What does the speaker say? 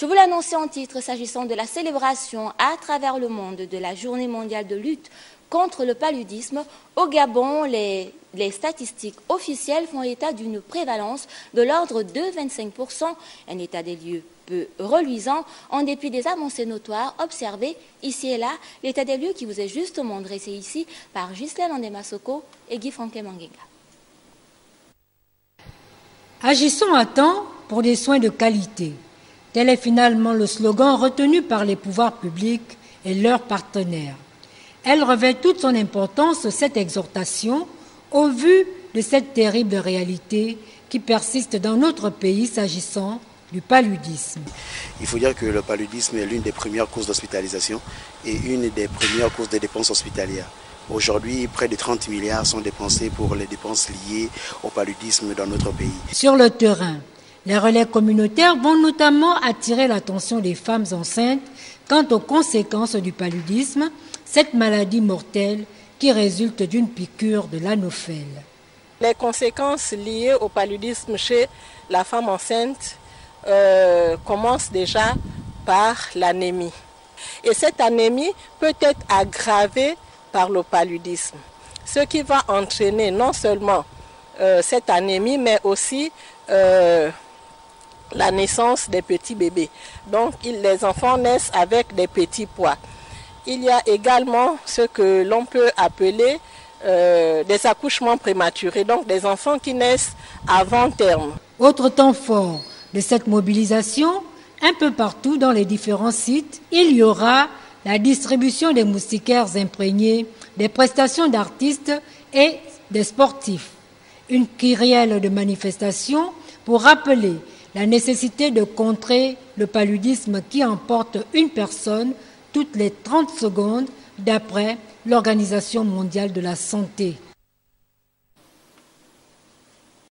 Je vous l'annonçais en titre s'agissant de la célébration à travers le monde de la Journée mondiale de lutte contre le paludisme. Au Gabon, les statistiques officielles font état d'une prévalence de l'ordre de 25%, un état des lieux peu reluisant en dépit des avancées notoires observées ici et là. L'état des lieux qui vous est justement dressé ici par Ghislaine Andemassoko et Guy Franquet Mangenga. Agissons à temps pour des soins de qualité. Tel est finalement le slogan retenu par les pouvoirs publics et leurs partenaires. Elle revêt toute son importance, cette exhortation, au vu de cette terrible réalité qui persiste dans notre pays s'agissant du paludisme. Il faut dire que le paludisme est l'une des premières causes d'hospitalisation et une des premières causes de dépenses hospitalières. Aujourd'hui, près de 30 milliards sont dépensés pour les dépenses liées au paludisme dans notre pays. Sur le terrain, les relais communautaires vont notamment attirer l'attention des femmes enceintes quant aux conséquences du paludisme, cette maladie mortelle qui résulte d'une piqûre de l'anophèle. Les conséquences liées au paludisme chez la femme enceinte commencent déjà par l'anémie. Et cette anémie peut être aggravée par le paludisme, ce qui va entraîner non seulement cette anémie, mais aussi la naissance des petits bébés. Donc les enfants naissent avec des petits poids. Il y a également ce que l'on peut appeler des accouchements prématurés, donc des enfants qui naissent avant terme. Autre temps fort de cette mobilisation, un peu partout dans les différents sites, il y aura la distribution des moustiquaires imprégnés, des prestations d'artistes et des sportifs. Une kyrielle de manifestations pour rappeler la nécessité de contrer le paludisme qui emporte une personne toutes les 30 secondes d'après l'Organisation mondiale de la santé.